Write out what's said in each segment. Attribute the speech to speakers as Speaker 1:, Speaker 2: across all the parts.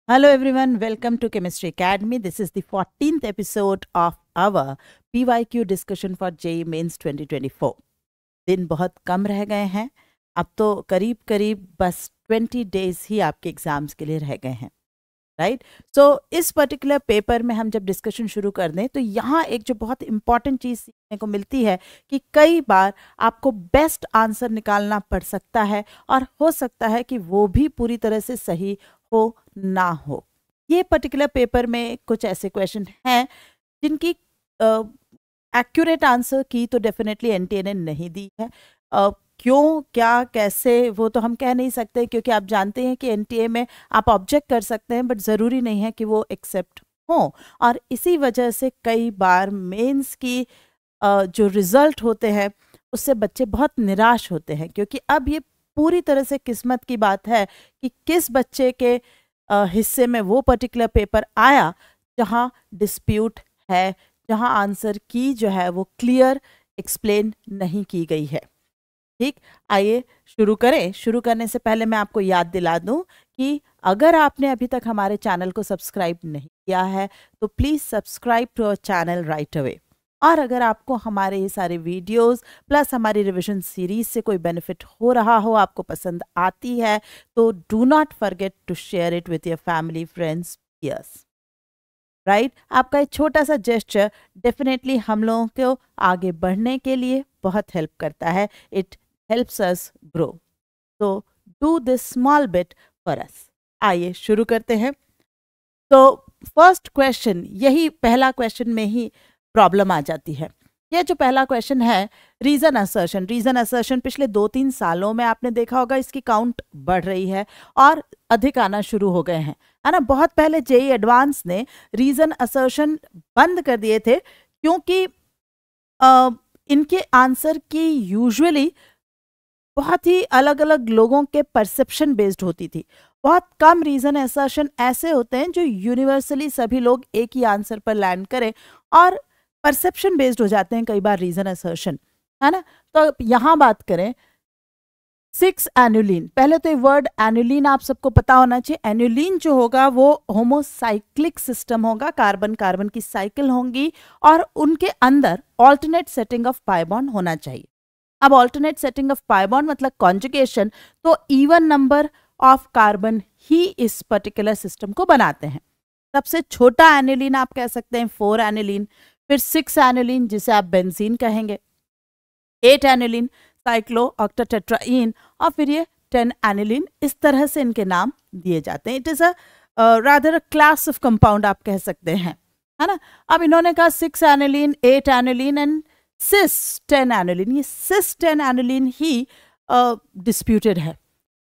Speaker 1: Hello everyone, welcome to Chemistry Academy. This is the 14th episode of our PYQ discussion for JEE Mains 2024. दिन बहुत कम रह गए हैं, अब तो करीब करीब बस 20 डेज ही आपके एग्जाम्स के लिए रह गए हैं, राइट? सो इस पर्टिकुलर पेपर में हम जब डिस्कशन शुरू कर दें तो यहाँ एक जो बहुत इंपॉर्टेंट चीज़ सीखने को मिलती है कि कई बार आपको बेस्ट आंसर निकालना पड़ सकता है और हो सकता है कि वो भी पूरी तरह से सही हो ना हो। ये पर्टिकुलर पेपर में कुछ ऐसे क्वेश्चन हैं जिनकी एक्यूरेट आंसर की तो डेफिनेटली एनटीए ने नहीं दी है। क्यों, क्या, कैसे, वो तो हम कह नहीं सकते, क्योंकि आप जानते हैं कि एनटीए में आप ऑब्जेक्ट कर सकते हैं बट ज़रूरी नहीं है कि वो एक्सेप्ट हो। और इसी वजह से कई बार मेंस की जो रिज़ल्ट होते हैं उससे बच्चे बहुत निराश होते हैं, क्योंकि अब ये पूरी तरह से किस्मत की बात है कि किस बच्चे के हिस्से में वो पर्टिकुलर पेपर आया जहाँ डिस्प्यूट है, जहाँ आंसर की जो है वो क्लियर एक्सप्लेन नहीं की गई है। ठीक, आइए शुरू करें। शुरू करने से पहले मैं आपको याद दिला दूं कि अगर आपने अभी तक हमारे चैनल को सब्सक्राइब नहीं किया है तो please subscribe to our channel right away. और अगर आपको हमारे ये सारे वीडियोस प्लस हमारी रिवीजन सीरीज से कोई बेनिफिट हो रहा हो, आपको पसंद आती है, तो do not forget to share it with your family, friends, peers, right? आपका एक छोटा सा जेस्चर डेफिनेटली हम लोगों को आगे बढ़ने के लिए बहुत हेल्प करता है। इट हेल्प्स अस ग्रो, तो do this small bit for us. आइए शुरू करते हैं। तो फर्स्ट क्वेश्चन, यही पहला क्वेश्चन में ही प्रॉब्लम आ जाती है। यह जो पहला क्वेश्चन है, रीजन असर्शन पिछले 2-3 सालों में आपने देखा होगा इसकी काउंट बढ़ रही है और अधिक आना शुरू हो गए हैं, है ना? बहुत पहले जेईई एडवांस ने रीजन असर्शन बंद कर दिए थे क्योंकि इनके आंसर की यूजुअली बहुत ही अलग अलग लोगों के परसेप्शन बेस्ड होती थी। बहुत कम रीजन असर्शन ऐसे होते हैं जो यूनिवर्सली सभी लोग एक ही आंसर पर लैंड करें, और परसेप्शन बेस्ड हो जाते हैं कई बार रीजन असर्शन, है ना? तो यहाँ बात करें 6 एनुलिन। पहले तो ये वर्ड एनुलिन आप सबको पता होना चाहिए। एनुलिन जो होगा वो होमोसाइक्लिक सिस्टम होगा, कार्बन कार्बन की साइकिल होंगी और उनके अंदर alternate setting of pi bond होना चाहिए। अब alternate setting of pi bond मतलब कॉन्जुगेशन, तो इवन नंबर ऑफ कार्बन ही इस पर्टिकुलर सिस्टम को बनाते हैं। सबसे छोटा एनुलिन आप कह सकते हैं 4 एनुलिन, फिर 6 एनुलिन जिसे आप बेंजीन कहेंगे, 8 एनुलिन साइक्लोऑक्टाटेट्राईन, और फिर ये 10 एनुलिन। इस तरह से इनके नाम दिए जाते हैं। It is a rather a class of compound आप कह सकते हैं, है ना? अब इन्होंने कहा 6 annulene, 8 annulene and cis 10 annulene. ये सिस 10 एनुलिन ही डिस्प्यूटेड है।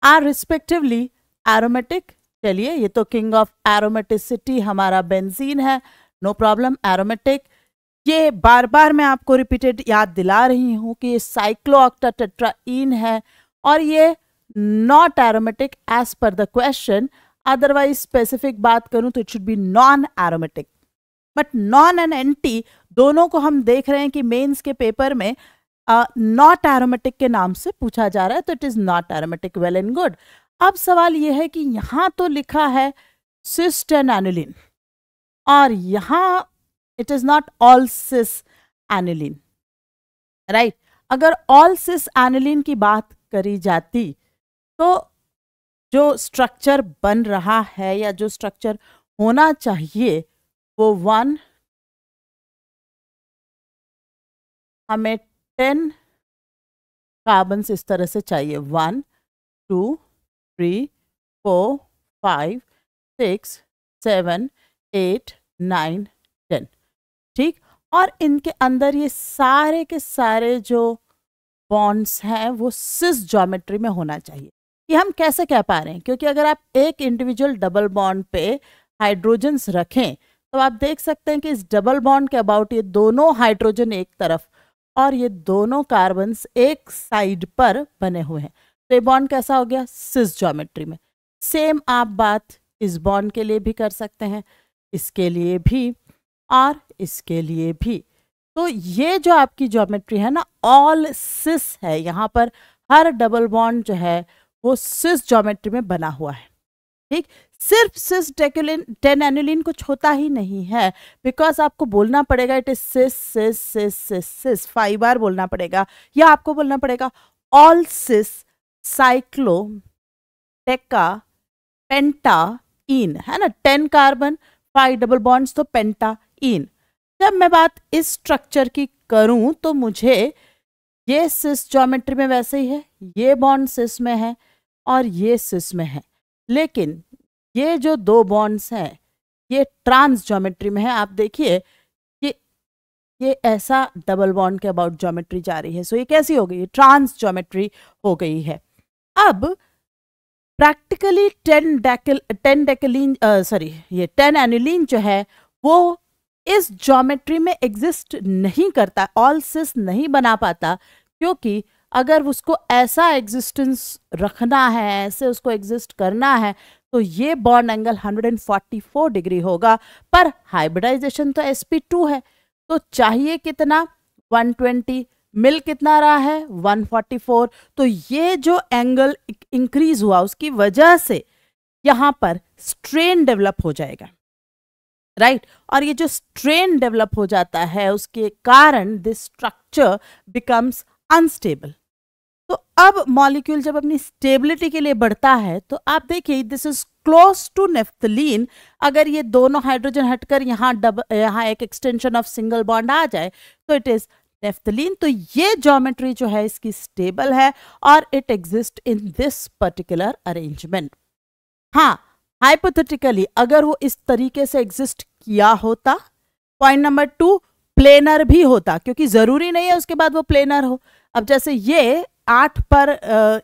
Speaker 1: Are respectively aromatic. चलिए, ये तो किंग ऑफ एरोमेटिसिटी हमारा बेंजीन है, नो प्रॉब्लम, एरोमेटिक। ये बार बार मैं आपको रिपीटेड याद दिला रही हूँ कि ये साइक्लोऑक्टाटेट्राईन है और ये not aromatic as per the question. Otherwise specific बात करूँ तो it should be non aromatic. But non and anti दोनों को हम देख रहे हैं कि मेंस के पेपर में नॉट एरोमेटिक के नाम से पूछा जा रहा है, तो it is not aromatic. Well and good. अब सवाल यह है कि यहाँ तो लिखा है सिस 10 एनुलिन और यहाँ it is not all cis annulene, right? अगर ऑल सिस एनुलिन की बात करी जाती तो जो स्ट्रक्चर बन रहा है या जो स्ट्रक्चर होना चाहिए वो 1, हमें 10 कार्बन इस तरह से चाहिए, 1 2 3 4 5 6 7 8 9 10, ठीक? और इनके अंदर ये सारे के सारे जो बॉन्ड्स हैं वो सिस ज्योमेट्री में होना चाहिए। ये हम कैसे कह पा रहे हैं? क्योंकि अगर आप एक इंडिविजुअल डबल बॉन्ड पे हाइड्रोजन्स रखें तो आप देख सकते हैं कि इस डबल बॉन्ड के अबाउट ये दोनों हाइड्रोजन एक तरफ और ये दोनों कार्बन्स एक साइड पर बने हुए हैं, तो ये बॉन्ड कैसा हो गया? सिस ज्योमेट्री में। सेम आप बात इस बॉन्ड के लिए भी कर सकते हैं, इसके लिए भी और इसके लिए भी। तो ये जो आपकी ज्योमेट्री है ना, ऑल सिस है। यहाँ पर हर डबल बॉन्ड जो है वो सिस ज्योमेट्री में बना हुआ है, ठीक? सिर्फ सिस 10 एनुलिन कुछ होता ही नहीं है, बिकॉज आपको बोलना पड़ेगा इट इज सिस सिस सिस सिस सिस 5 बार बोलना पड़ेगा, या आपको बोलना पड़ेगा ऑल सिस साइक्लो टेका पेंटाइन, है ना, 10 कार्बन 5 डबल बॉन्ड्स तो पेंटाइन। जब मैं बात इस स्ट्रक्चर की करूं तो मुझे ये सिस ज्योमेट्री में वैसे ही है, ये बॉन्ड सिस में है और ये सिस में है, लेकिन ये जो दो बॉन्ड्स हैं ये ट्रांस ज्योमेट्री में है। आप देखिए ये ऐसा डबल बॉन्ड के अबाउट ज्योमेट्री जा रही है, सो ये कैसी हो गई, ट्रांस ज्योमेट्री हो गई है। अब प्रैक्टिकली 10 एनुलिन जो है वो इस ज्योमेट्री में एग्जिस्ट नहीं करता, ऑल सिस नहीं बना पाता, क्योंकि अगर उसको ऐसा एग्जिस्टेंस रखना है, ऐसे उसको एग्जिस्ट करना है, तो ये बॉन्ड एंगल 144 डिग्री होगा, पर हाइब्रिडाइजेशन तो sp2 है, तो चाहिए कितना 120, मिल कितना रहा है 144, तो ये जो एंगल इंक्रीज हुआ उसकी वजह से यहां पर स्ट्रेन डेवलप हो जाएगा, राइट और ये जो स्ट्रेन डेवलप हो जाता है उसके कारण दिस स्ट्रक्चर बिकम्स अनस्टेबल। तो अब मॉलिक्यूल जब अपनी स्टेबिलिटी के लिए बढ़ता है तो आप देखिए this is close to naphthalene. अगर ये दोनों हाइड्रोजन हटकर यहाँ एक एक्सटेंशन ऑफ सिंगल बॉन्ड आ जाए तो इट इज नेफ्थलीन। तो ये ज्योमेट्री जो है इसकी स्टेबल है और it exist in this particular arrangement. हाँ, हाइपोथेटिकली अगर वो इस तरीके से एग्जिस्ट किया होता, पॉइंट नंबर 2 प्लेनर भी होता, क्योंकि जरूरी नहीं है उसके बाद वो प्लेनर हो। अब जैसे ये 8 पर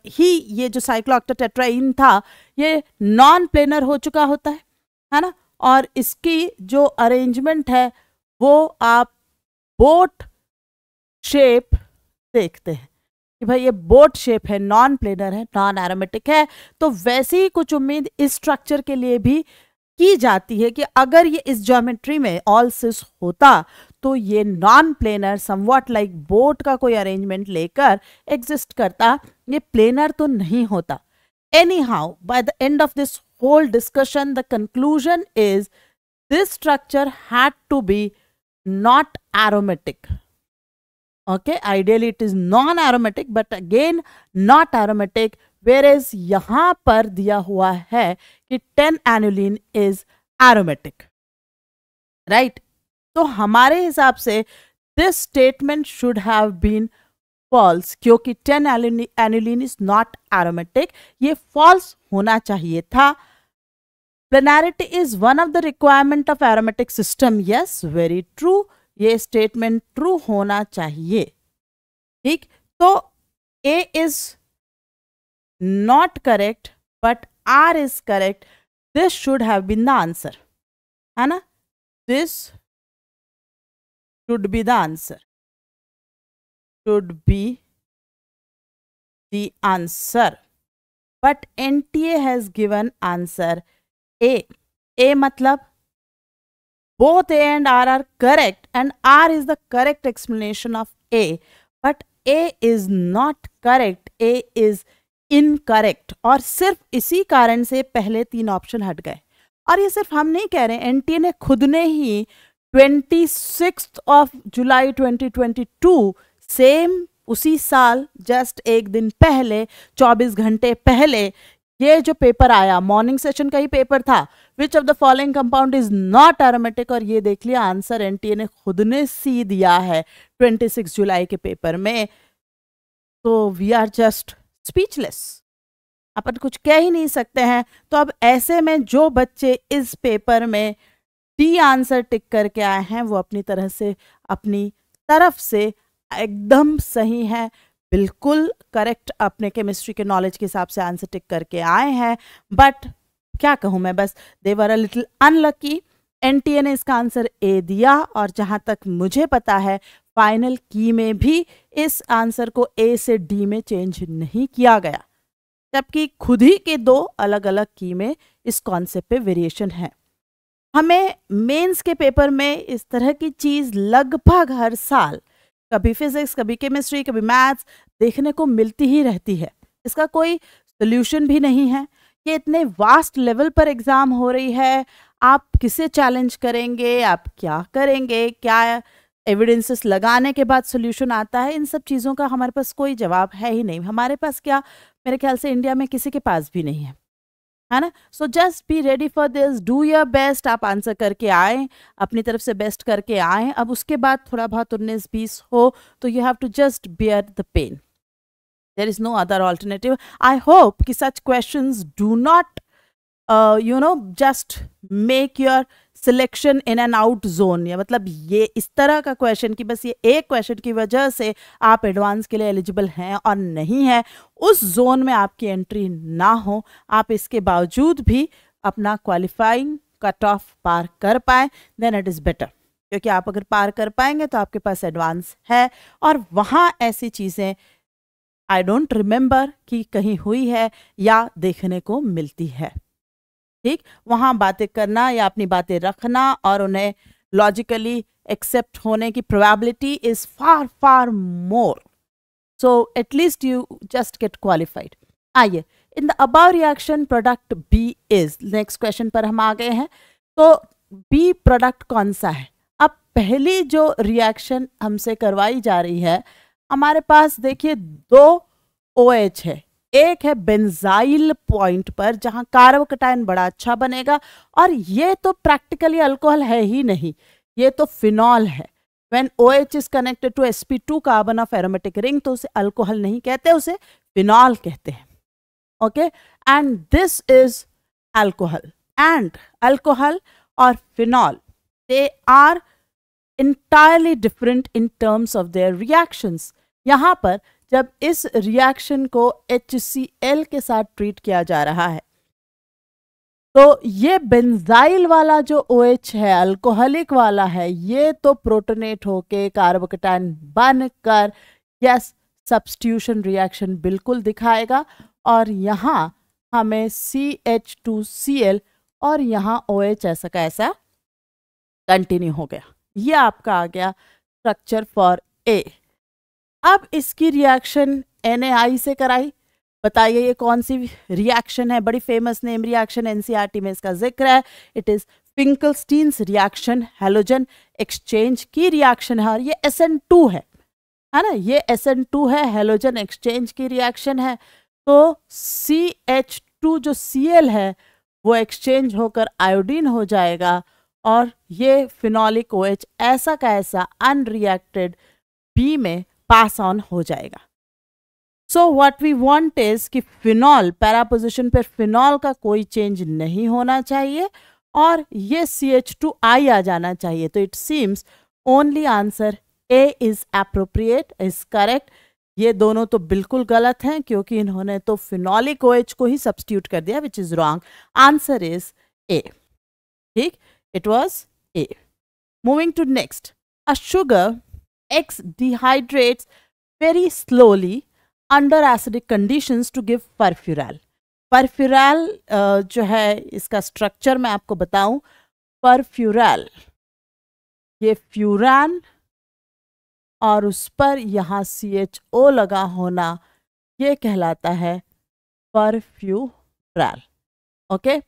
Speaker 1: ही ये जो साइक्लोऑक्टेट्राइन था ये नॉन प्लेनर हो चुका होता है ना, और इसकी जो अरेंजमेंट है वो आप बोट शेप देखते हैं कि भाई ये बोट शेप है, नॉन प्लेनर है, नॉन एरोमेटिक है। तो वैसी ही कुछ उम्मीद इस स्ट्रक्चर के लिए भी की जाती है कि अगर ये इस ज्योमेट्री में ऑल सिस होता तो ये non planar somewhat like boat का कोई अरेंजमेंट लेकर एग्जिस्ट करता, ये प्लेनर तो नहीं होता। Anyhow by the end of this whole discussion the conclusion is this structure had to be not aromatic. Okay, ideally it is non-aromatic but again not aromatic, whereas यहाँ पर दिया हुआ है कि 10 एनुलिन is aromatic, right? तो हमारे हिसाब से this statement should have been false, क्योंकि 10 एनुलिन is not aromatic, ये false होना चाहिए था। Planarity is one of the requirement of aromatic system, yes, very true, ये स्टेटमेंट ट्रू होना चाहिए, ठीक। तो A is not correct but R is correct, this should have been the answer, है ना, this should be the answer, should be the answer, but NTA has given answer A मतलब both A and R are correct and R is the correct explanation of A, but A is not correct, A is incorrect, और सिर्फ इसी कारण से पहले 3 option हट गए। और ये सिर्फ हम नहीं कह रहे, NTA ने खुद ने ही 26 जुलाई 2022 सेम उसी साल जस्ट एक दिन पहले 24 घंटे पहले ये जो पेपर आया, मॉर्निंग सेशन का ही पेपर था, which of the following compound is not aromatic, और ये देख लिया आंसर NTA ने खुद ने सी दिया है 26 जुलाई के पेपर में। तो वी आर जस्ट स्पीचलेस, अपन कुछ कह ही नहीं सकते हैं। तो अब ऐसे में जो बच्चे इस पेपर में डी आंसर टिक करके आए हैं वो अपनी तरह से अपनी तरफ से एकदम सही है, बिल्कुल करेक्ट अपने केमिस्ट्री के नॉलेज के हिसाब से आंसर टिक करके आए हैं। बट क्या कहूँ मैं, बस दे वर अ लिटिल अनलकी। NTA ने इसका आंसर A दिया, और जहाँ तक मुझे पता है फाइनल की में भी इस आंसर को A से D में चेंज नहीं किया गया, जबकि खुद ही के 2 अलग अलग की में इस कॉन्सेप्ट पे वेरिएशन है। हमें मेंस के पेपर में इस तरह की चीज़ लगभग हर साल कभी फिजिक्स, कभी केमिस्ट्री, कभी मैथ्स देखने को मिलती ही रहती है। इसका कोई सोल्यूशन भी नहीं है, ये इतने वास्ट लेवल पर एग्ज़ाम हो रही है, आप किसे चैलेंज करेंगे, आप क्या करेंगे, क्या एविडेंसेस लगाने के बाद सोल्यूशन आता है, इन सब चीज़ों का हमारे पास कोई जवाब है ही नहीं। हमारे पास क्या, मेरे ख्याल से इंडिया में किसी के पास भी नहीं है ना। So just be ready for this, do your best, आप आंसर करके आए, अपनी तरफ से बेस्ट करके आए। अब उसके बाद थोड़ा बहुत 19-20 हो तो you have to just bear the pain, there is no other alternative. I hope कि such questions do not just make your selection in and out zone, या मतलब ये इस तरह का क्वेश्चन कि बस ये एक क्वेश्चन की वजह से आप एडवांस के लिए एलिजिबल हैं और नहीं है, उस जोन में आपकी एंट्री ना हो, आप इसके बावजूद भी अपना क्वालिफाइंग कट ऑफ पार कर पाए, देन इट इज़ बेटर। क्योंकि आप अगर पार कर पाएंगे तो आपके पास एडवांस है, और वहाँ ऐसी चीज़ें आई डोंट रिमेंबर कि कहीं हुई है या देखने को मिलती है। ठीक, वहाँ बातें करना या अपनी बातें रखना और उन्हें लॉजिकली एक्सेप्ट होने की probability is far far more, so at least you just get qualified. आइए, in the above reaction product B is, next question पर हम आ गए हैं। तो बी प्रोडक्ट कौन सा है? अब पहली जो रिएक्शन हमसे करवाई जा रही है, हमारे पास देखिए 2 OH है, एक है बेंजाइल पॉइंट पर जहां कार्बोकैटायन बड़ा अच्छा बनेगा, और ये तो प्रैक्टिकली अल्कोहल है ही नहीं, ये तो फिनॉल है। When OH is connected to sp2 carbon of aromatic ring तो उसे अल्कोहल नहीं कहते, उसे फिनॉल कहते हैं। Okay, and this is alcohol, and alcohol और phenol they are entirely different in terms of their reactions। यहाँ पर जब इस रिएक्शन को HCl के साथ ट्रीट किया जा रहा है तो ये बेंजाइल वाला जो OH है, अल्कोहलिक वाला है, ये तो प्रोटोनेट होके कार्बोकैटायन बनकर यस सब्स्टिट्यूशन रिएक्शन बिल्कुल दिखाएगा, और यहाँ हमें CH2Cl और यहाँ OH ऐसा का ऐसा कंटिन्यू हो गया। ये आपका आ गया स्ट्रक्चर फॉर ए। अब इसकी रिएक्शन NaI से कराई, बताइए ये कौन सी रिएक्शन है? बड़ी फेमस नेम रिएक्शन, NCERT में इसका जिक्र है। It is Finkelstein's reaction, halogen exchange की रिएक्शन है, और ये SN2 है ना, ये SN2 है, हैलोजन एक्सचेंज की रिएक्शन है। तो CH2 जो Cl है वो एक्सचेंज होकर आयोडीन हो जाएगा, और ये फिनॉलिक OH ऐसा का ऐसा अनरिएक्टेड बी में पास ऑन हो जाएगा। So what we want is कि फिनॉल पैरा पोजिशन पर फिनॉल का कोई चेंज नहीं होना चाहिए, और ये CH2I आ जाना चाहिए। तो it seems only answer A is appropriate, is correct. ये दोनों तो बिल्कुल गलत हैं, क्योंकि इन्होंने तो फिनॉलिक OH को ही सब्स्टिट्यूट कर दिया, which is wrong. Answer is ए। ठीक, it was A. Moving to next, a sugar X dehydrates very slowly under acidic conditions to give परफ्यूरैल। परफ्यूरैल जो है इसका स्ट्रक्चर मैं आपको बताऊं, परफ्यूरैल ये फ्यूरान और उस पर यहाँ CHO लगा होना, ये कहलाता है परफ्यूरैल। Okay,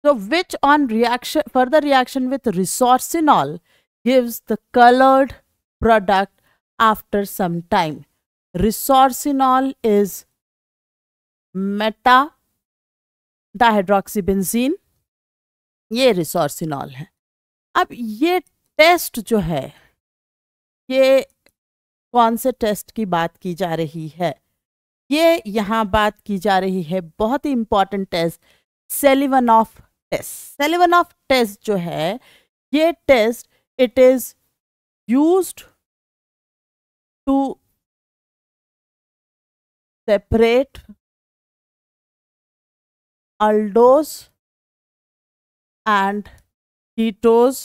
Speaker 1: so which on reaction, further reaction with resorcinol gives the colored product after some time? Resorcinol is meta dihydroxybenzene, ये रिसोर्सिनॉल है। अब ये टेस्ट जो है, ये कौन से टेस्ट की बात की जा रही है? ये यहाँ बात की जा रही है बहुत ही important test, Seliwanoff test. Seliwanoff test जो है, ये test it is used to separate aldose and ketose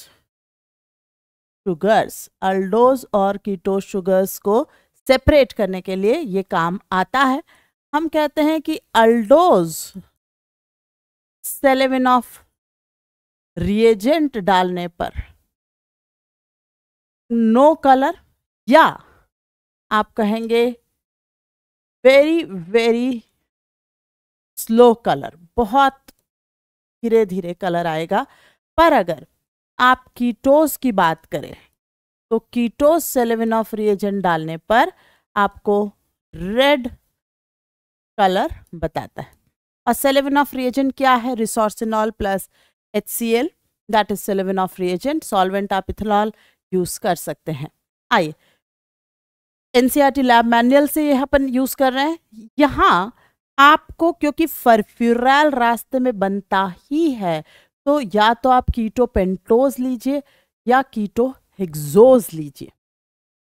Speaker 1: sugars. aldose और कीटोज शुगर्स को सेपरेट करने के लिए ये काम आता है। हम कहते हैं कि aldose सेलेविनॉफ रिएजेंट डालने पर नो कलर, या आप कहेंगे वेरी वेरी स्लो कलर, बहुत धीरे धीरे कलर आएगा। पर अगर आप कीटोस की बात करें तो कीटोस सेलेविनॉफ रिएजेंट डालने पर आपको रेड कलर बताता है। और सेलेविनॉफ रिएजेंट क्या है? Resorcinol plus HCl, that is Seliwanoff reagent. Solvent आप इथेनॉल यूज कर सकते हैं। आइए NCERT लैब मैनुअल से ये अपन यूज कर रहे हैं। यहाँ आपको, क्योंकि फर्फ्यूरैल रास्ते में बनता ही है, तो या तो आप कीटो पेंटोज लीजिए या कीटो हेक्सोज लीजिए।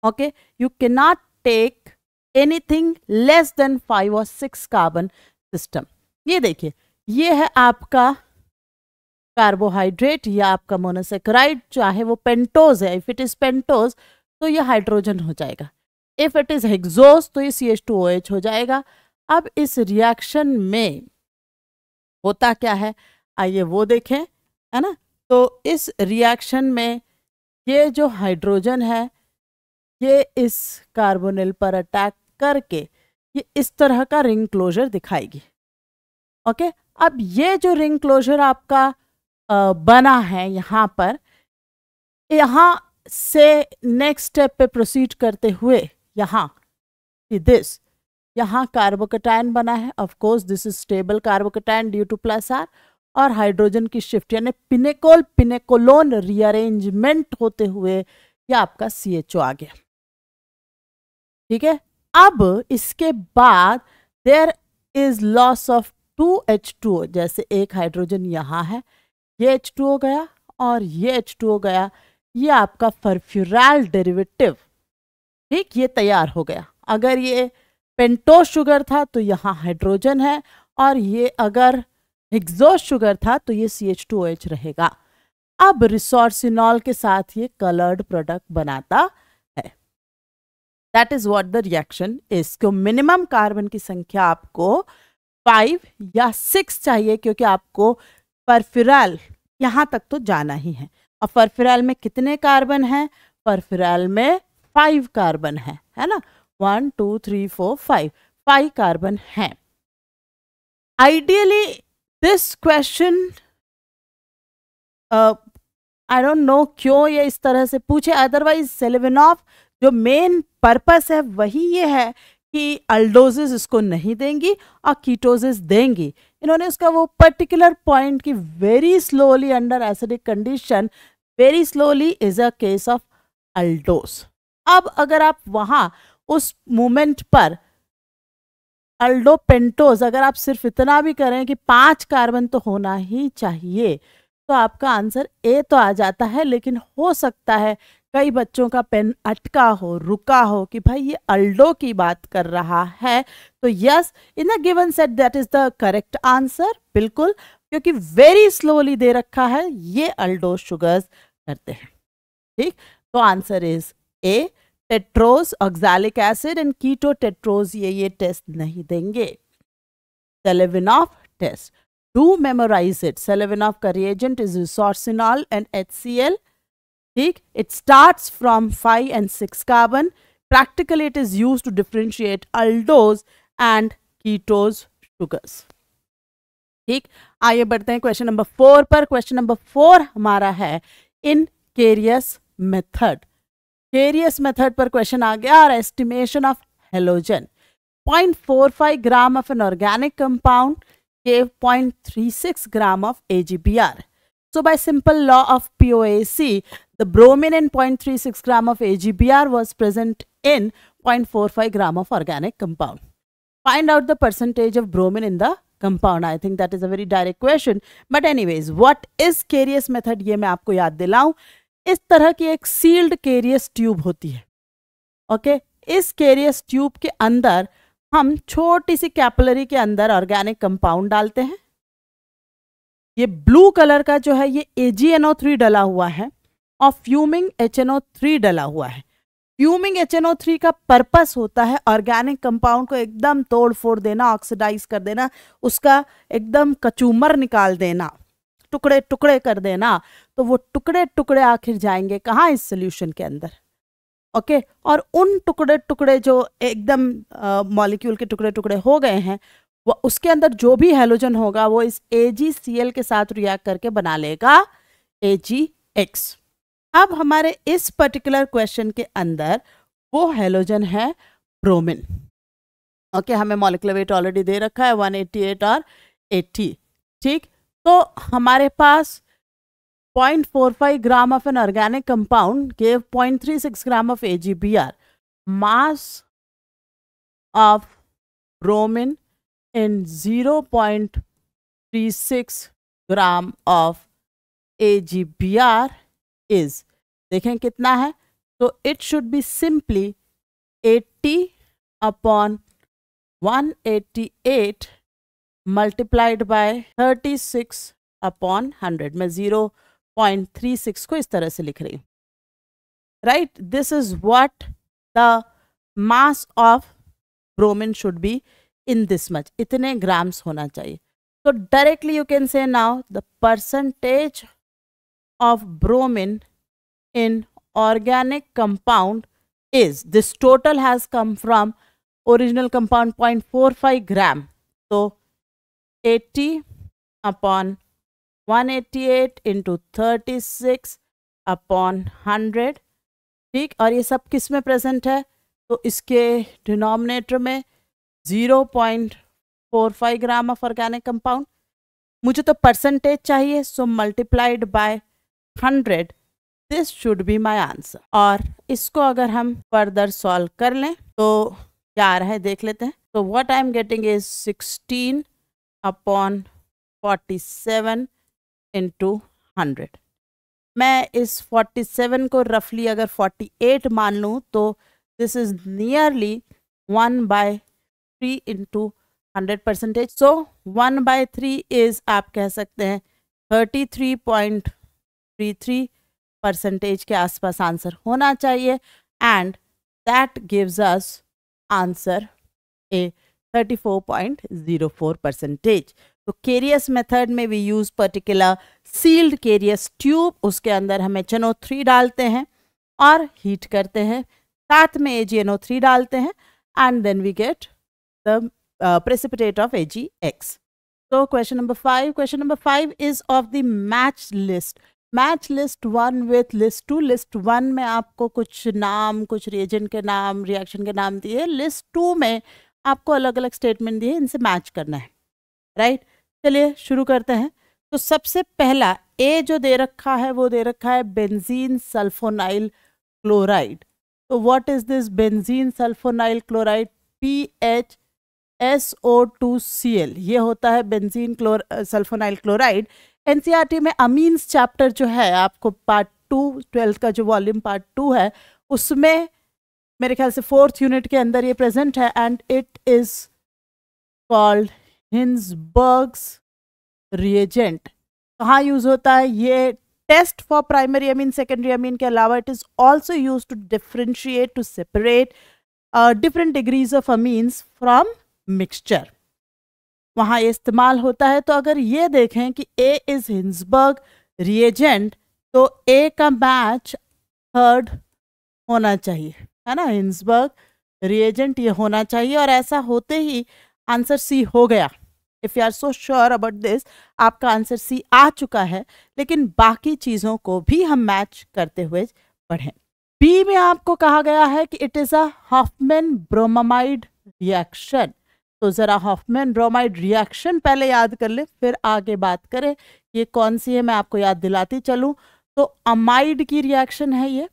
Speaker 1: Okay, you can not take anything less than 5 और 6 कार्बन सिस्टम। ये देखिए, ये है आपका कार्बोहाइड्रेट या आपका मोनोसेकेराइड, चाहे वो पेंटोज है। इफ इट इज पेंटोज तो ये हाइड्रोजन हो जाएगा, इफ इट इज हेक्सोज तो ये CH2OH हो जाएगा। अब इस रिएक्शन में होता क्या है, आइए वो देखें, है ना। तो इस रिएक्शन में ये जो हाइड्रोजन है ये इस कार्बोनिल पर अटैक करके ये इस तरह का रिंग क्लोजर दिखाएगी। ओके, अब ये जो रिंग क्लोजर आपका बना है यहाँ पर, यहाँ से नेक्स्ट स्टेप पे प्रोसीड करते हुए यहाँ दिस, यहाँ कार्बोकेटायन बना है। Of course this is stable carbocation due two plus R, और हाइड्रोजन की शिफ्ट यानी पिनेकोलोन रीअरेंजमेंट होते हुए ये आपका CHO आ गया। ठीक है, अब इसके बाद there is loss of 2H2O। जैसे एक हाइड्रोजन यहाँ है, ये H2O गया और ये H2O गया, ये आपका फर्फ्यूरैल डेरिवेटिव, ठीक, ये तैयार हो गया। अगर ये पेंटोज शुगर था तो यहाँ हाइड्रोजन है, और ये अगर हेक्सोज शुगर था तो ये CH2OH रहेगा। अब रिसोर्सिनॉल के साथ ये कलर्ड प्रोडक्ट बनाता है। That is what the reaction is. तो मिनिमम कार्बन की संख्या आपको 5 या 6 चाहिए, क्योंकि आपको फर्फ्यूरैल यहाँ तक तो जाना ही है। और फर्फ्यूरैल में कितने कार्बन हैं? फर्फ्यूरैल में 5 कार्बन है ना। 1 2 3 4 5 कार्बन हैं। Ideally this question, I don't know क्यों ये इस तरह से पूछे, अदरवाइज सेलेविनॉफ जो मेन पर्पस है वही ये है कि अल्डोजेस इसको नहीं देंगी और कीटोजेस देंगी। इन्होंने उसका वो पर्टिकुलर पॉइंट की very slowly under acidic condition, very slowly is a case of aldose. अब अगर आप वहां उस मोमेंट पर अल्डो पेंटोज, अगर आप सिर्फ इतना भी करें कि 5 कार्बन तो होना ही चाहिए, तो आपका आंसर ए तो आ जाता है। लेकिन हो सकता है कई बच्चों का पेन अटका हो, रुका हो कि भाई ये अल्डो की बात कर रहा है, तो yes, in the given set that is the correct answer, बिल्कुल, क्योंकि वेरी स्लोली दे रखा है, ये अल्डो शुगर्स करते हैं। ठीक, तो answer is A, tetrose oxalic acid and keto tetrose ये टेस्ट नहीं देंगे। Seliwanoff test, do memorise it. Seliwanoff का reagent is resorcinol and HCl। ठीक, it starts from 5 and 6 carbon. Practically it is used to differentiate aldose and ketose sugars. ठीक, आइए बढ़ते हैं question number 4 पर। क्वेश्चन नंबर 4 हमारा है इन केरियस मेथड। केरियस मेथड पर क्वेश्चन आ गया, और estimation of halogen 0.45 gram of an organic compound gave 0.36 gram of AgBr. So by simple law of POAC, the bromine in 0.36 gram of AgBr was present in 0.45 gram of organic compound. Find out the percentage of bromine in the compound. I think that is a very direct question. But anyways, what is Carius method? ये मैं आपको याद दिलाऊं। इस तरह की एक sealed Carius tube होती है। ओके, इस Carius ट्यूब के अंदर हम छोटी सी कैपिलरी के अंदर ऑर्गेनिक कंपाउंड डालते हैं। ये ब्लू कलर का जो है ये AgNO3 डला हुआ है और फ्यूमिंग HNO3 डला हुआ है। फ्यूमिंग HNO3 का पर्पस होता है ऑर्गेनिक कंपाउंड को एकदम तोड़ फोड़ देना, ऑक्सीडाइज कर देना, उसका एकदम कचूमर निकाल देना, टुकड़े टुकड़े कर देना। तो वो टुकड़े टुकड़े आखिर जाएंगे कहाँ? इस सोल्यूशन के अंदर। ओके, और उन टुकड़े टुकड़े जो एकदम मॉलिक्यूल के टुकड़े टुकड़े हो गए हैं, वो उसके अंदर जो भी हेलोजन होगा वो इस AgCl के साथ रिएक्ट करके बना लेगा AgX। अब हमारे इस पर्टिकुलर क्वेश्चन के अंदर वो हेलोजन है ब्रोमीन। ओके, हमें मॉलिक्यूलर वेट ऑलरेडी दे रखा है 188 और 80। ठीक, तो हमारे पास 0.45 gram of an organic compound gave 0.36 gram of AgBr, mass of bromine in 0.36 gram of AgBr is, देखें कितना है, तो it should be simply 80 upon 188 multiplied by 36 upon 100। मैं 0.36 को इस तरह से लिख रही हूँ, right. This is what the mass of bromine should be in this much, इतने ग्राम्स होना चाहिए। तो directly you can say now the percentage of bromine in organic compound is, this total has come from original compound 0.45 gram, so 80 upon 188 into 36 upon 100। ठीक, और ये सब किस में प्रेजेंट है, तो इसके डिनोमिनेटर में 0.45 ग्राम ऑफ ऑर्गेनिक कंपाउंड। मुझे तो परसेंटेज चाहिए, so multiplied by 100, this should be my answer. और इसको अगर हम फर्दर सॉल्व कर लें तो क्या आ रहा है देख लेते हैं। तो what I am getting is 16 upon 47 into 100। मैं इस 47 को रफली अगर 48 मान लूँ तो this is nearly 1/3 into 100%। So 1/3 is, आप कह सकते हैं 33.33% के आसपास आंसर होना चाहिए, and that gives us answer A 34.04%। तो केरियस मेथड में we use particular sealed Carius tube, उसके अंदर हम HNO3 डालते हैं और हीट करते हैं, साथ में AgNO3 डालते हैं, and then we get the precipitate of AgX. So question number 5. Question number 5 is of the match list. Match list 1 with list 2. List 1 में आपको कुछ नाम, कुछ reagent के नाम, reaction के नाम दिए। List 2 में आपको अलग अलग स्टेटमेंट दिए, इनसे मैच करना है, राइट। चलिए शुरू करते हैं। तो सबसे पहला ए जो दे रखा है वो दे रखा है बेंजीन सल्फोनाइल क्लोराइड। तो what is this benzene sulfonyl chloride? PHSO2Cl, ये होता है बेंजीन सल्फोनाइल क्लोराइड। एनसीईआरटी में अमीन्स चैप्टर जो है आपको पार्ट 2 12th का जो वॉल्यूम पार्ट 2 है उसमें मेरे ख्याल से 4th यूनिट के अंदर ये प्रेजेंट है, and it is called Hinsberg's reagent. कहाँ यूज होता है ये? Test for primary amine, secondary amine के अलावा it is also use to differentiate, to separate different degrees of amines from mixture, वहाँ ये इस्तेमाल होता है। तो अगर ये देखें कि ए इज हिंसबर्ग रिएजेंट, तो ए का मैच थर्ड होना चाहिए, है ना, हिंसबर्ग रिएजेंट ये होना चाहिए, और ऐसा होते ही आंसर सी हो गया। If you are so sure about this, आपका आंसर सी आ चुका है, लेकिन बाकी चीजों को भी हम मैच करते हुए पढ़ें। बी में आपको कहा गया है कि it is a Hofmann bromamide reaction. तो जरा हॉफमैन ब्रोमाइड रिएक्शन पहले याद कर ले, फिर आगे बात करें ये कौन सी है, मैं आपको याद दिलाती चलूं। तो अमाइड की रिएक्शन है ये,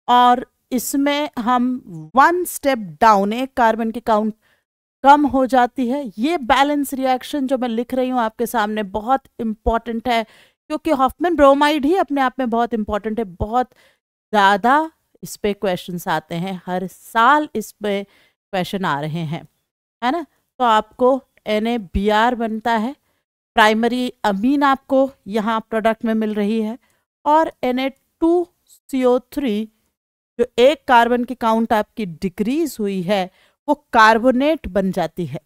Speaker 1: और इसमें हम 1 स्टेप डाउन, एक कार्बन की काउंट कम हो जाती है। ये बैलेंस रिएक्शन जो मैं लिख रही हूँ आपके सामने बहुत इंपॉर्टेंट है, क्योंकि हॉफमैन ब्रोमाइड ही अपने आप में बहुत इंपॉर्टेंट है। बहुत ज़्यादा इस पे क्वेश्चंस आते हैं, हर साल इस पे क्वेश्चन आ रहे हैं, है ना। तो आपको NaBr बनता है, प्राइमरी अमीन आपको यहाँ प्रोडक्ट में मिल रही है, और Na2CO3 जो एक कार्बन की काउंट आपकी डिक्रीज हुई है वो कार्बोनेट बन जाती है।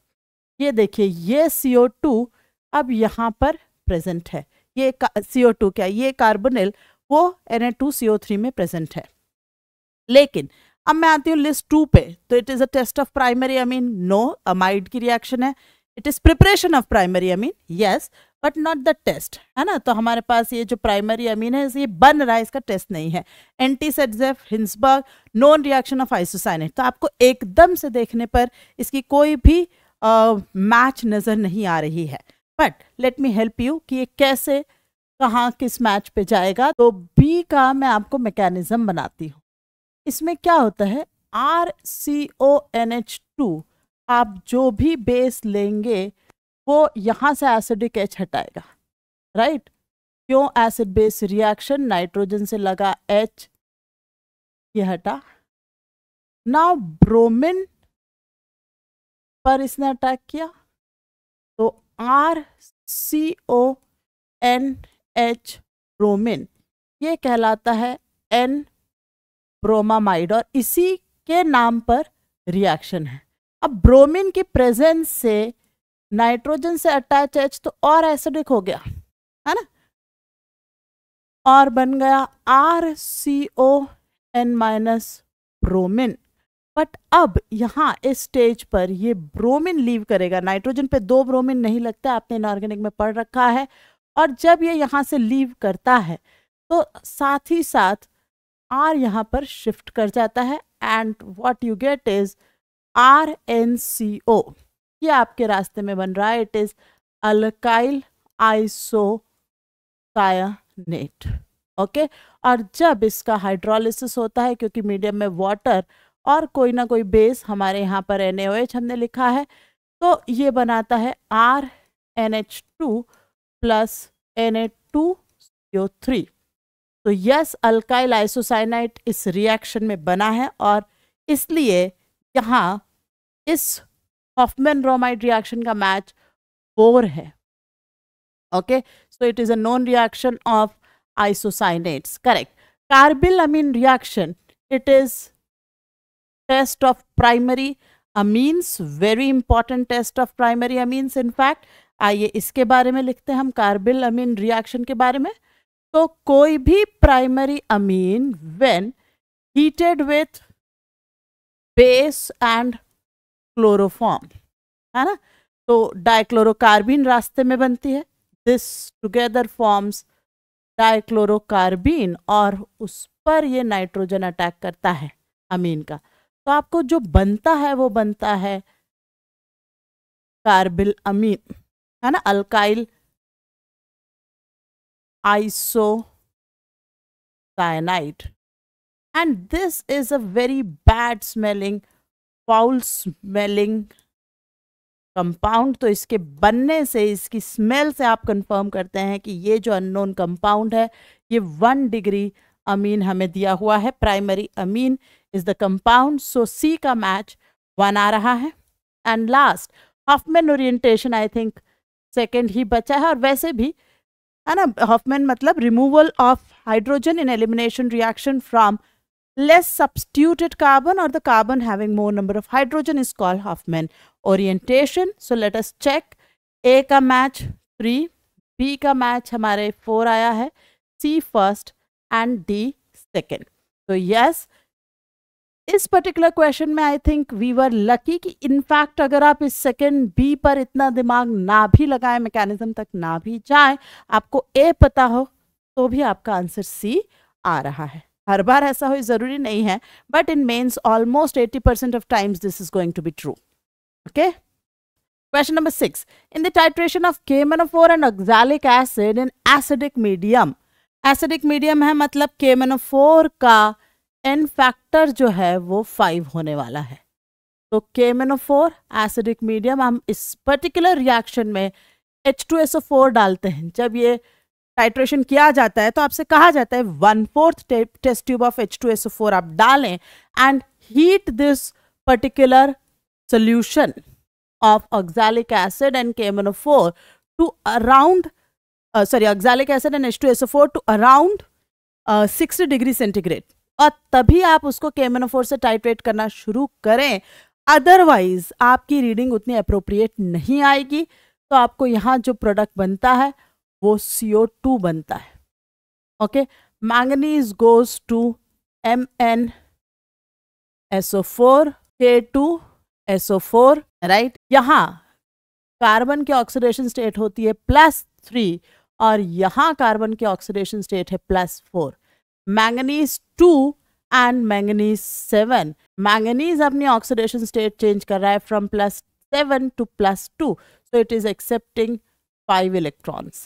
Speaker 1: ये देखिए, ये CO2 अब यहाँ पर प्रेजेंट है, ये CO2 क्या, ये कार्बोनिल वो Na2CO3 में प्रेजेंट है। लेकिन अब मैं आती हूँ लिस्ट 2 पे। तो it is a test of primary amine, no, amide की रिएक्शन है। It is preparation of primary amine, yes, but not the test, है ना। तो हमारे पास ये जो प्राइमरी अमीन है ये बन रहा है, इसका टेस्ट नहीं है। एंटीसेट्जेफ, Hinsberg, non reaction of isocyanate. तो आपको एकदम से देखने पर इसकी कोई भी मैच नजर नहीं आ रही है, but let me help you कि ये कैसे कहाँ किस मैच पे जाएगा। तो बी का मैं आपको मैकेनिज्म बनाती हूँ। इसमें क्या होता है, RCONH2, आप जो भी बेस लेंगे वो यहाँ से एसिडिक H हटाएगा, राइट। क्यों? एसिड बेस रिएक्शन, नाइट्रोजन से लगा H, ये हटा। नाउ ब्रोमीन पर इसने अटैक किया, तो RCONH ब्रोमीन, ये कहलाता है N ब्रोमामाइड, और इसी के नाम पर रिएक्शन है। अब ब्रोमीन की प्रेजेंस से नाइट्रोजन से अटैच H तो और एसिडिक हो गया, है ना, और बन गया RCON- ब्रोमीन। बट अब यहाँ इस स्टेज पर ये ब्रोमीन लीव करेगा, नाइट्रोजन पे 2 ब्रोमीन नहीं लगता, आपने इनऑर्गेनिक में पढ़ रखा है। और जब ये यहाँ से लीव करता है तो साथ ही साथ R यहाँ पर शिफ्ट कर जाता है, and what you get is RNCO। ये आपके रास्ते में बन रहा है, it is alkyl isocyanate, okay. और जब इसका हाइड्रोलिसिस होता है, क्योंकि मीडियम में वाटर और कोई ना कोई बेस, हमारे यहाँ पर NaOH हमने लिखा है, तो ये बनाता है RNH2 प्लस Na2CO3। तो यस, अल्काइल आइसोसाइनाइट इस रिएक्शन में बना है, और इसलिए यहाँ इस हॉफमैन ब्रोमाइड रिएक्शन का मैच 4 है, okay. So it is a non reaction of isocyanates, correct. Carbylamine reaction, it is test of primary amines, very important test of primary amines in fact. आइए इसके बारे में लिखते हैं हम, carbyl अमीन reaction के बारे में। तो कोई भी primary amine when heated with base and chloroform, है ना, तो डाइक्लोरोकार्बिन रास्ते में बनती है, दिस टुगेदर फॉर्म्स डाइक्लोरोकार्बिन, और उस पर ये नाइट्रोजन अटैक करता है अमीन का। तो आपको जो बनता है वो बनता है कार्बिल अमीन, है ना, alkyl isocyanide, and this is a very bad smelling, foul smelling compound. तो इसके बनने से, इसकी स्मेल से आप कंफर्म करते हैं कि ये जो अननोन कंपाउंड है ये 1 डिग्री अमीन हमें दिया हुआ है। Primary amine is the compound, so C का मैच 1 आ रहा है। And last Hofmann orientation, I think second ही बचा है, और वैसे भी है ना, हॉफमैन मतलब removal of hydrogen in elimination reaction from less substituted carbon or the carbon having more number of hydrogen is called Hofmann orientation. So let us check. A का मैच 3, B का मैच हमारे 4 आया है, C first and D second. तो yes, इस particular question में I think we were lucky कि in fact अगर आप इस सेकेंड बी पर इतना दिमाग ना भी लगाएं, मैकेनिज्म तक ना भी जाएं, आपको ए पता हो तो भी आपका आंसर सी आ रहा है। हर बार ऐसा हो जरूरी नहीं है, but in mains almost 80% of times this is going to be true, okay. Question number 6. In the titration of KMnO4 and oxalic acid in acidic medium, acidic medium है मतलब KMnO4 का N फैक्टर जो है वो 5 होने वाला है। तो KMnO4 एसिडिक मीडियम, हम इस पर्टिकुलर रिएक्शन में H2SO4 डालते हैं। जब ये टाइट्रेशन किया जाता है तो आपसे कहा जाता है 1/4 टेस्ट ट्यूब ऑफ H2SO4 आप डालें and heat this particular solution of oxalic acid and KMnO4 to around oxalic acid and H2SO4 to around 60 degree centigrade, और तभी आप उसको KMnO4 से टाइट्रेट करना शुरू करें, अदरवाइज आपकी रीडिंग उतनी अप्रोप्रिएट नहीं आएगी। तो आपको यहाँ जो प्रोडक्ट बनता है वो CO2 बनता है, okay. Manganese goes to MnSO4 K2SO4, right. यहाँ कार्बन की ऑक्सीडेशन स्टेट होती है +3 और यहाँ कार्बन की ऑक्सीडेशन स्टेट है +4। मैंगनीज 2 एंड मैंगनीज 7, मैंगनीज अपनी ऑक्सीडेशन स्टेट चेंज कर रहा है from +7 to +2, so it is accepting 5 electrons.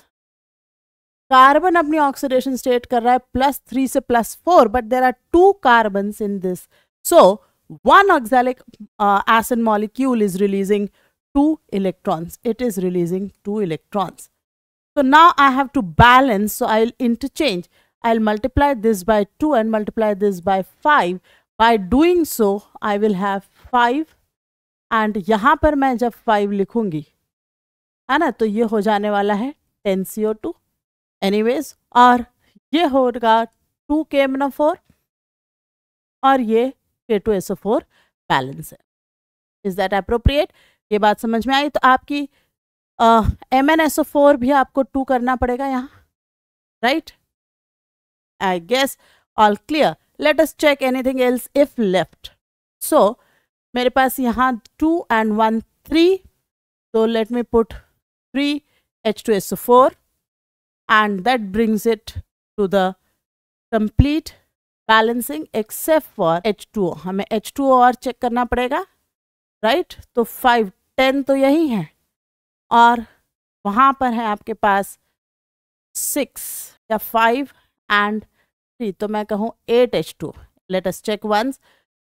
Speaker 1: Carbon अपनी ऑक्सीडेशन स्टेट कर रहा है +3 से +4, but there are 2 carbons in this, so one oxalic acid molecule is releasing 2 electrons. It is releasing 2 electrons. So now I have to balance, so I'll interchange. I'll multiply this by 2 and multiply this by 5. By doing so, I will have 5, and यहाँ पर मैं जब 5 लिखूंगी, है ना, तो ये हो जाने वाला है 10 CO2 anyways, और ये होगा 2 KMnO4 और ये K2SO4 बैलेंस है। Is that appropriate? ये बात समझ में आई? तो आपकी MnSO4 भी आपको 2 करना पड़ेगा यहाँ, right? I guess all clear. Let us check anything else if left. So मेरे पास यहाँ 2 and 1 3, so let me put 3 H2SO4 and that brings it to the complete balancing except for H2O। हमें H2O और check करना पड़ेगा, right? तो 5 10 तो यही है, और वहाँ पर है आपके पास 6 या 5 and 3, तो मैं कहूँ 8 H2। Let us check once.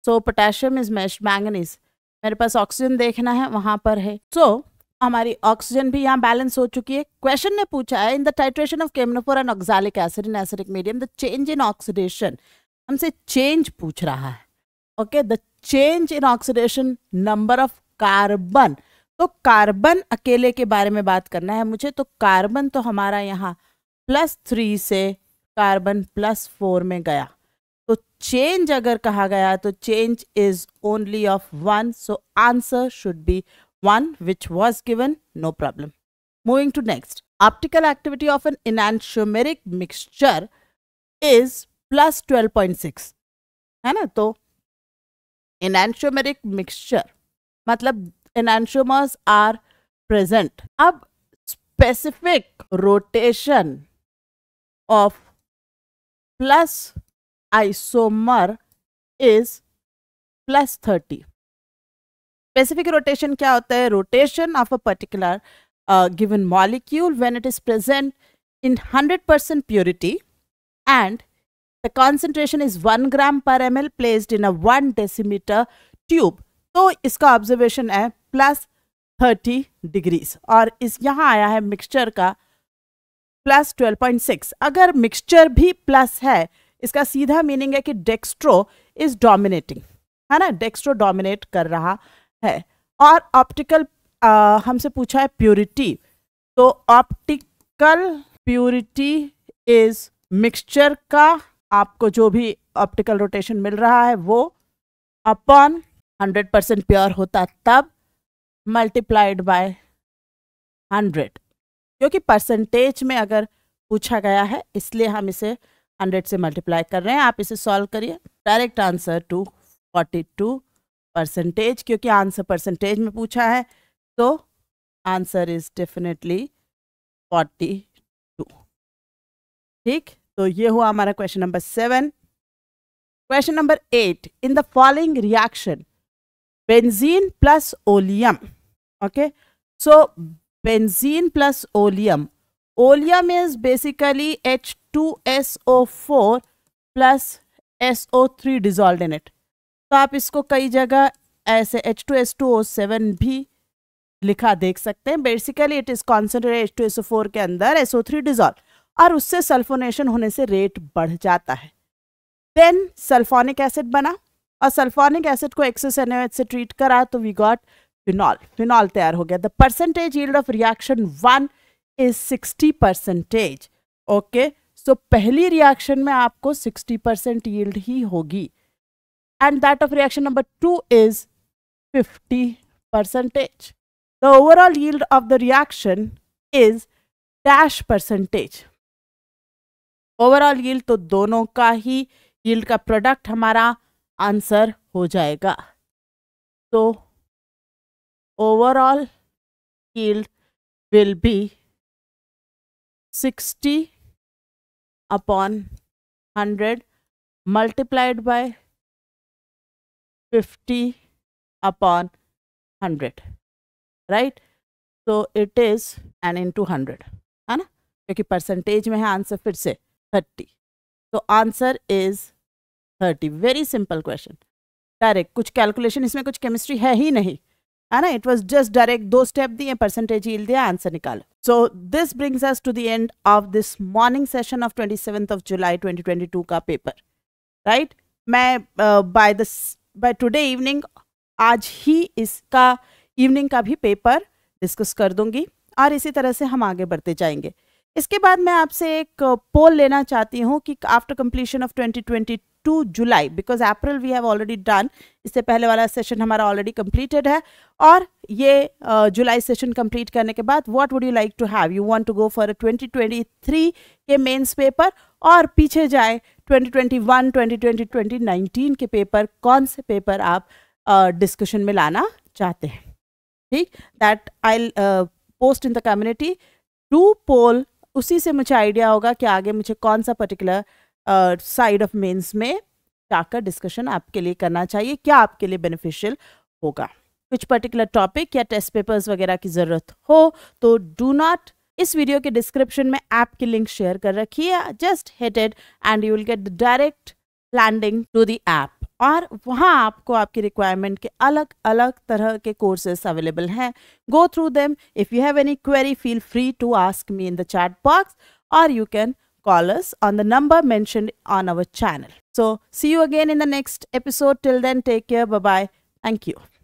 Speaker 1: So potassium is matched manganese, मेरे पास ऑक्सीजन देखना है, वहाँ पर है। सो हमारी ऑक्सीजन भी यहाँ बैलेंस हो चुकी है। क्वेश्चन ने पूछा है in the titration of KMnO4 and oxalic acid in acidic medium the change in oxidation, हमसे चेंज पूछ रहा है। Okay, the change in oxidation number of carbon, तो कार्बन अकेले के बारे में बात करना है मुझे। तो कार्बन तो हमारा यहाँ +3 से कार्बन +4 में गया, तो चेंज अगर कहा गया तो change is only of 1, so answer should B 1 which was given, no problem. Moving to next, optical activity of an enantiomeric mixture is +12.6, है ना? तो enantiomeric mixture मतलब enantiomers are present. अब specific rotation of plus isomer is +30. Specific rotation क्या होता है? Rotation of a particular given molecule when it is present in 100% purity and the concentration is 1 gram per ml placed in a 1 decimeter tube. तो इसका observation है +30 degrees, और इस यहाँ आया है मिक्सचर का +12.6। अगर मिक्सचर भी प्लस है, इसका सीधा मीनिंग है कि डेक्स्ट्रो इज डोमिनेटिंग, है ना? डेक्स्ट्रो डोमिनेट कर रहा है। और ऑप्टिकल हमसे पूछा है प्यूरिटी, तो ऑप्टिकल प्यूरिटी इज मिक्सचर का आपको जो भी ऑप्टिकल रोटेशन मिल रहा है वो अपॉन 100% प्योर होता तब मल्टीप्लाइड बाय 100, क्योंकि परसेंटेज में अगर पूछा गया है इसलिए हम इसे 100 से मल्टीप्लाई कर रहे हैं। आप इसे सॉल्व करिए, डायरेक्ट आंसर टू 42%, क्योंकि आंसर परसेंटेज में पूछा है, तो आंसर इज डेफिनेटली 42। ठीक, तो ये हुआ हमारा question number 7। Question number 8, in the following reaction benzene plus oleum, okay, so benzene plus oleum, oleum is basically H2SO4 plus SO3 dissolve in it. तो आप इसको कई जगह ऐसे H2S2O7 भी लिखा देख सकते हैं। Basically it is concentrated H2SO4 के अंदर SO3 डिजॉल्व, और उससे सल्फोनेशन होने से रेट बढ़ जाता है। देन सल्फोनिक एसिड बना, और सल्फोनिक एसिड को एक्सेस NaOH से ट्रीट करा, तो वी गॉट फिनॉल, फिनॉल तैयार हो गया। The percentage yield of reaction 1 is 60%। Okay, so पहली रिएक्शन में आपको 60% यील्ड ही होगी, and that of reaction number 2 is 50%. The overall yield of the reaction is -%. Overall yield तो दोनों का ही yield का प्रोडक्ट हमारा आंसर हो जाएगा। तो overall yield will be 60 upon 100 multiplied by 50 upon 100, right? So it is and into 100, है ना, क्योंकि परसेंटेज में है आंसर फिर से 30, तो answer is 30. Very simple question, direct, कुछ कैलकुलेशन इसमें, कुछ केमिस्ट्री है ही नहीं, है ना. It was just direct, 2 step दिए, परसेंटेज यील्ड दिया, आंसर निकालो. So this brings us to the end of this morning session of 27 July 2022 का पेपर, राइट. मैं बाय टुडे इवनिंग, आज ही इसका इवनिंग का भी पेपर डिस्कस कर दूंगी और इसी तरह से हम आगे बढ़ते जाएंगे. इसके बाद मैं आपसे एक पोल लेना चाहती हूँ कि after completion of 2022 July, because April we have already done, इससे पहले वाला सेशन हमारा ऑलरेडी कंप्लीटेड है, और ये जुलाई सेशन कंप्लीट करने के बाद what would you like to have, you want to go for 2023 के मेंस पेपर, और पीछे जाए 2021, 2020, 2019 के पेपर, कौन से पेपर आप डिस्कशन में लाना चाहते हैं. ठीक, that I post in the community to poll. उसी से मुझे आइडिया होगा कि आगे मुझे कौन सा पर्टिकुलर साइड ऑफ मेंस में जाकर डिस्कशन आपके लिए करना चाहिए, क्या आपके लिए बेनिफिशियल होगा. कुछ पर्टिकुलर टॉपिक या टेस्ट पेपर्स वगैरह की ज़रूरत हो तो डू नॉट, इस वीडियो के डिस्क्रिप्शन में ऐप की लिंक शेयर कर रखिए, just hit it and you will get the direct landing to the app, और वहाँ आपको आपकी रिक्वायरमेंट के अलग अलग तरह के कोर्सेस अवेलेबल हैं. Go through them. If you have any query, feel free to ask me in the chat box, or you can call us on the number mentioned on our channel. So see you again in the next episode. Till then, take care. Bye bye. Thank you.